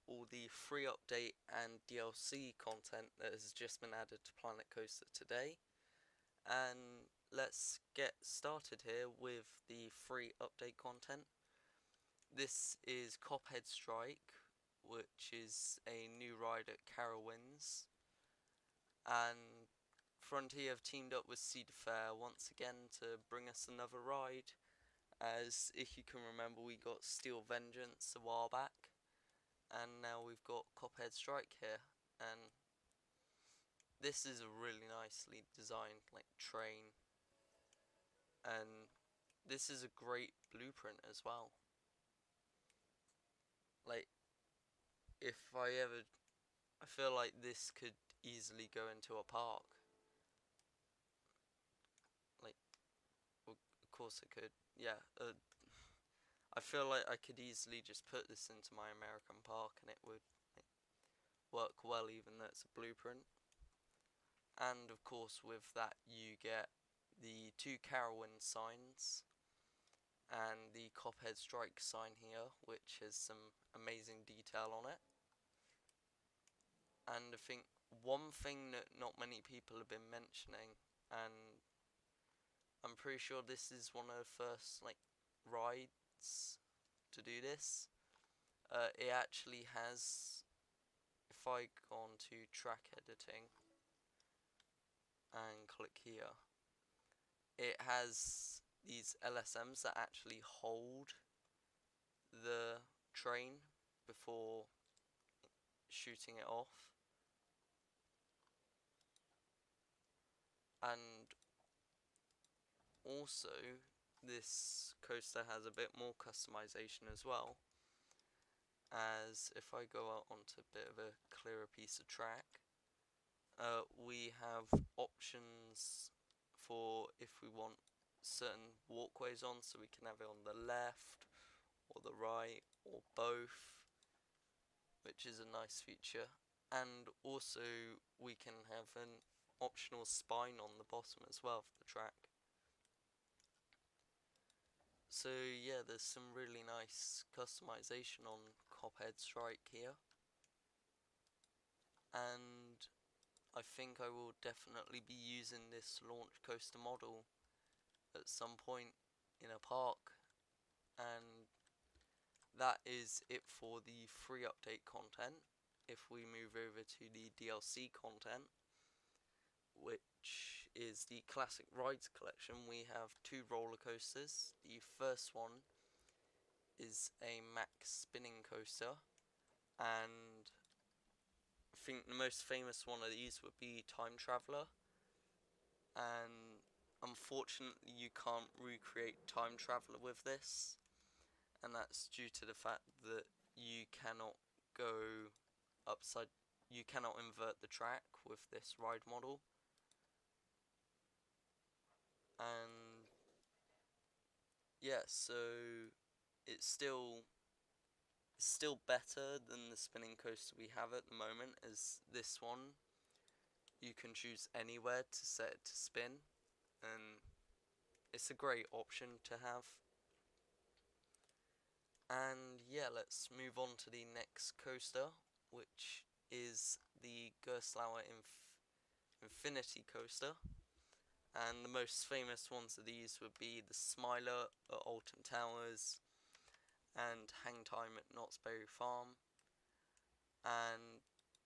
all the free update and DLC content that has just been added to Planet Coaster today. And let's get started here with the free update content. This is Cophead Strike, which is a new ride at Carowinds. And Frontier have teamed up with Cedar Fair once again to bring us another ride, as if you can remember, we got Steel Vengeance a while back, and now we've got Cophead Strike here. And this is a really nicely designed train, and this is a great blueprint as well. Like, if I feel like this could easily go into a park. Like, well, of course it could. Yeah, I feel like I could easily just put this into my American park and it would work well, even though it's a blueprint. And of course, with that, you get the two Carowin signs and the Cophead Strike sign here, which has some amazing detail on it. And I think one thing that not many people have been mentioning, and I'm pretty sure this is one of the first rides to do this. It actually has, if I go on to track editing and click here, it has these LSMs that actually hold the train before shooting it off. And also, this coaster has a bit more customization as well, as if I go out onto a bit of a clearer piece of track, we have options for if we want certain walkways on, so we can have it on the left or the right or both, which is a nice feature. And also we can have an optional spine on the bottom as well for the track. So yeah, there's some really nice customization on Cophead Strike here, and I think I will definitely be using this launch coaster model at some point in a park. And that is it for the free update content. If we move over to the DLC content, which is the Classic Rides collection, we have two roller coasters. The first one is a Max spinning coaster, and I think the most famous one of these would be Time Traveler. And unfortunately, you can't recreate Time Traveler with this, and that's due to the fact that you cannot go upside, you cannot invert the track with this ride model. And yeah, so it's still better than the spinning coaster we have at the moment, as this one you can choose anywhere to set it to spin, and it's a great option to have. And yeah, let's move on to the next coaster, which is the Gerstlauer Infinity Coaster. And the most famous ones of these would be the Smiler at Alton Towers and Hang Time at Knott's Berry Farm. And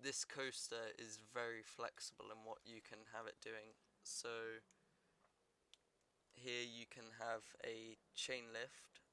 this coaster is very flexible in what you can have it doing. So here you can have a chain lift,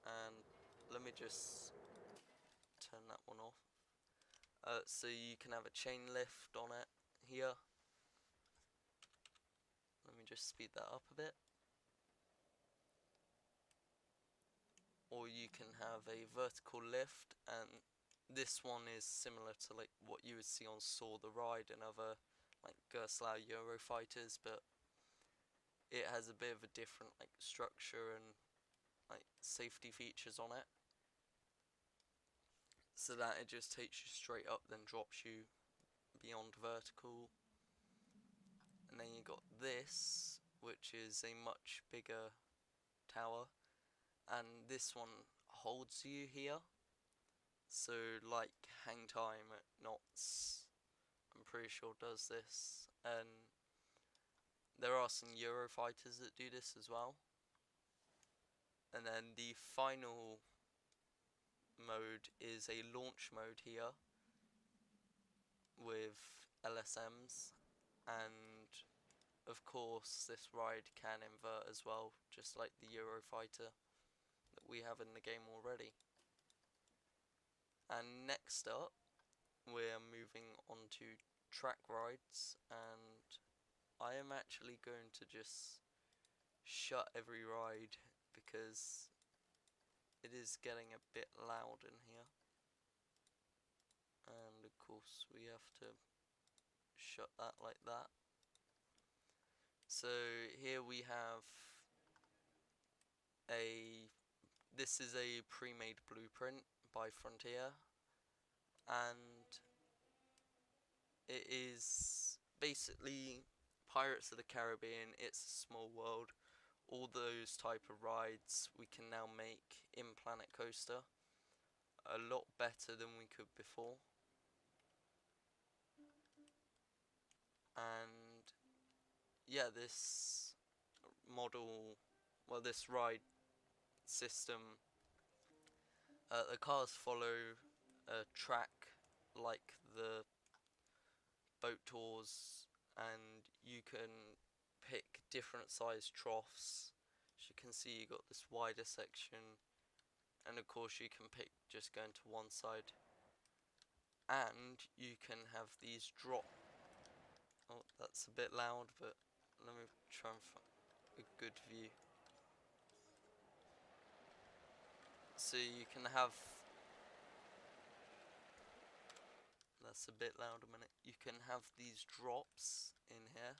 and let me just turn that one off. So you can have a chain lift on it here. Let me just speed that up a bit. Or you can have a vertical lift, and this one is similar to what you would see on Saw the Ride and other Gerstlauer Eurofighters, but it has a bit of a different structure and safety features on it, so that it just takes you straight up, then drops you beyond vertical. And then you got this, which is a much bigger tower, and this one holds you here, So like Hang Time at Knots, I'm pretty sure does this, and there are some Eurofighters that do this as well. And then the final mode is a launch mode here with LSMs, and of course this ride can invert as well, just like the Eurofighter that we have in the game already. And next up we're moving on to track rides, and I am actually going to just shut every ride because it is getting a bit loud in here, and of course we have to shut that like that. So here we have this is a pre-made blueprint by Frontier, and it is basically Pirates of the Caribbean, It's a Small World, all those type of rides we can now make in Planet Coaster a lot better than we could before. And yeah, this model, well, this ride system, the cars follow a track like the boat tours, and you can pick different size troughs. As you can see, you got this wider section, and of course you can pick just going to one side, and you can have these drop. Oh, that's a bit loud, but let me try and find a good view. So you can have, that's a bit loud a minute, you can have these drops in here,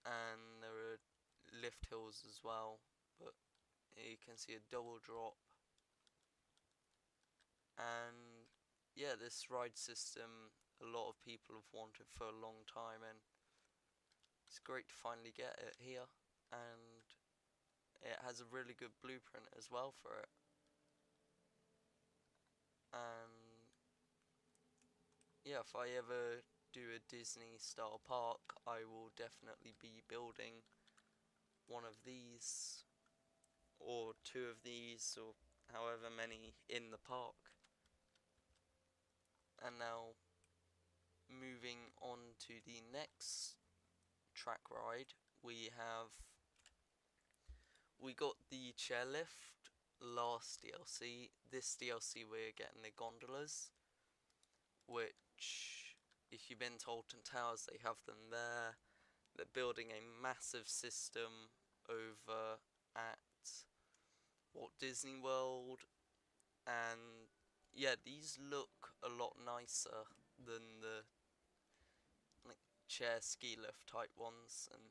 and there are lift hills as well, but you can see a double drop. And yeah, this ride system a lot of people have wanted for a long time, and it's great to finally get it here, and it has a really good blueprint as well for it. And yeah, if I ever do a Disney style park, I will definitely be building one of these, or two of these, or however many in the park. And now moving on to the next track ride, we got the chairlift last DLC. This DLC we're getting the gondolas, which if you've been to Alton Towers, they have them there. They're building a massive system over at Walt Disney World, and yeah, these look a lot nicer than the like chair ski lift type ones, and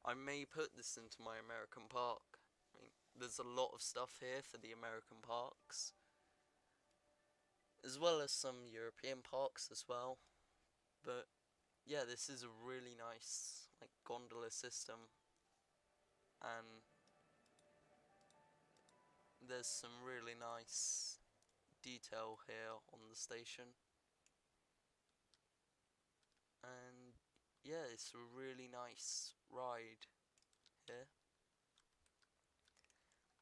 I may put this into my American park. I mean, there's a lot of stuff here for the American parks, as well as some European parks as well. But yeah, this is a really nice like gondola system, and there's some really nice detail here on the station. And yeah, it's a really nice ride here.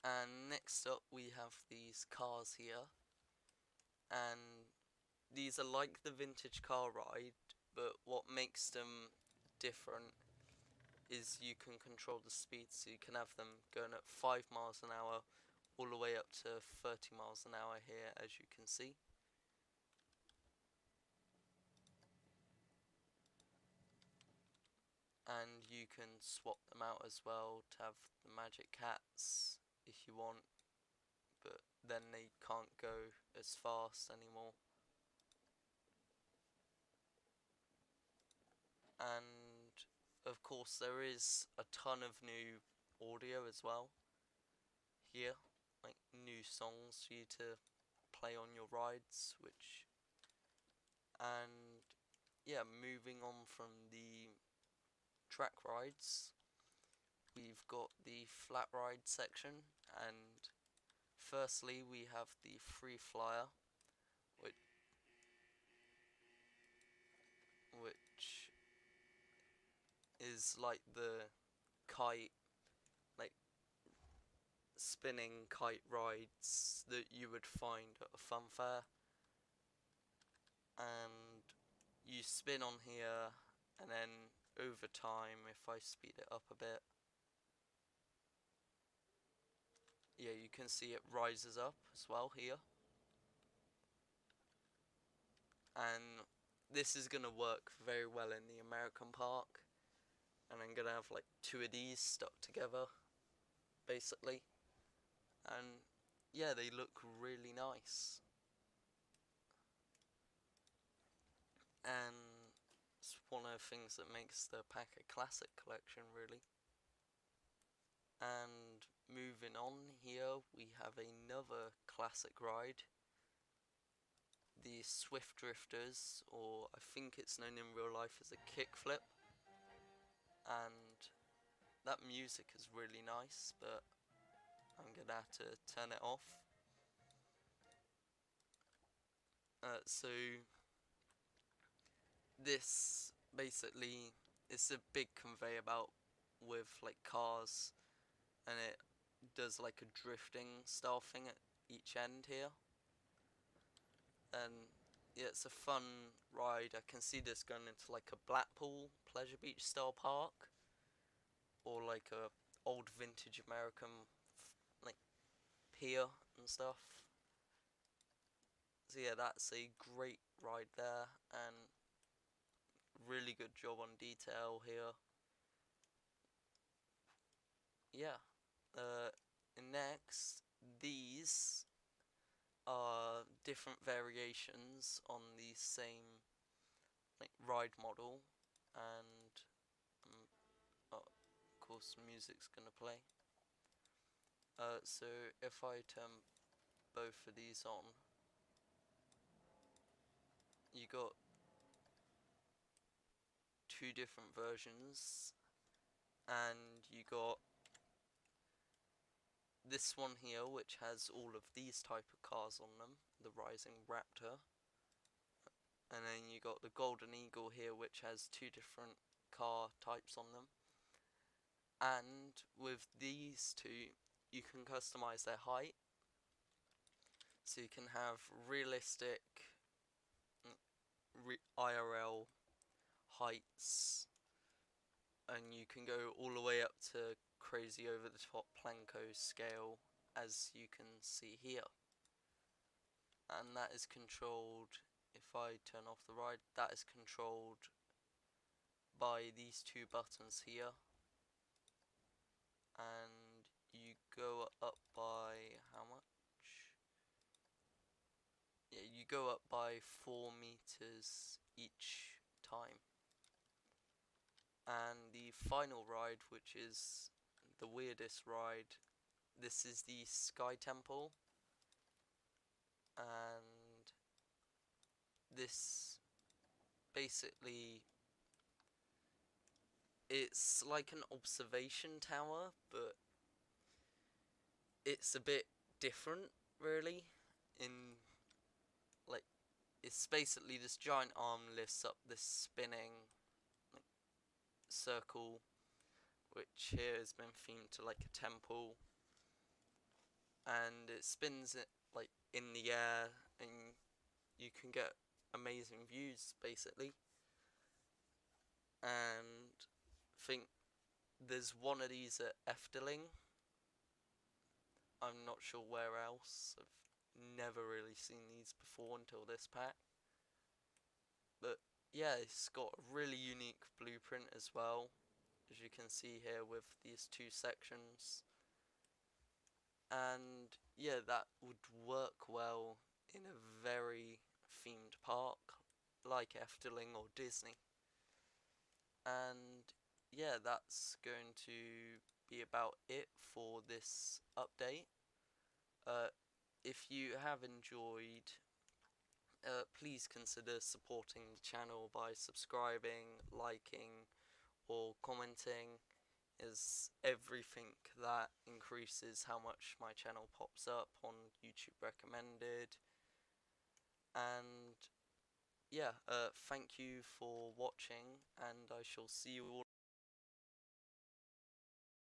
And next up we have these cars here, and these are like the vintage car ride, but what makes them different is you can control the speed, so you can have them going at 5 miles an hour all the way up to 30 miles an hour here, as you can see. And you can swap them out as well to have the magic cats if you want, but then they can't go as fast anymore. And of course there is a ton of new audio as well here, like new songs for you to play on your rides, and yeah, moving on from the track rides, we've got the flat ride section, and firstly we have the Free Flyer, which is like the kite, like spinning kite rides that you would find at a fun fair. And you spin on here, and then over time, if I speed it up a bit, yeah, you can see it rises up as well here. And this is gonna work very well in the American park, and I'm gonna have like two of these stuck together, basically. And yeah, they look really nice. And it's one of the things that makes the pack a classic collection, really. And moving on here, we have another classic ride, the Swift Drifters, or I think it's known in real life as a kickflip. And that music is really nice, but I'm gonna have to turn it off. So this basically is a big conveyor belt with like cars, and it does like a drifting style thing at each end here. And yeah, it's a fun ride. I can see this going into like a Blackpool Pleasure Beach style park, or like a old vintage American like pier and stuff. So yeah, that's a great ride there, and really good job on detail here. Yeah. Next, these are different variations on the same like ride model, and oh, of course music's gonna play. So if I turn both of these on, you got two different versions, and you got this one here which has all of these type of cars on them, the Rising Raptor, and then you got the Golden Eagle here which has two different car types on them. And with these two, you can customize their height, so you can have realistic IRL heights, and you can go all the way up to crazy over the top Planko scale, as you can see here. And that is controlled, if I turn off the ride, that is controlled by these two buttons here. And you go up by how much? Yeah, you go up by 4 meters each time. And the final ride, which is the weirdest ride, this is the Sky Temple, and this basically, it's like an observation tower, but it's a bit different, really. In like, it's basically this giant arm lifts up this spinning like circle, which here has been themed to like a temple, and it spins it like in the air, and you can get amazing views basically. And I think there's one of these at Efteling. I'm not sure where else. I've never really seen these before until this pack. But yeah, it's got a really unique blueprint as well, as you can see here with these two sections. And yeah, that would work well in a very themed park like Efteling or Disney. And yeah, that's going to be about it for this update. If you have enjoyed, please consider supporting the channel by subscribing, liking, or commenting. is everything that increases how much my channel pops up on YouTube recommended. And yeah, thank you for watching, and I shall see you all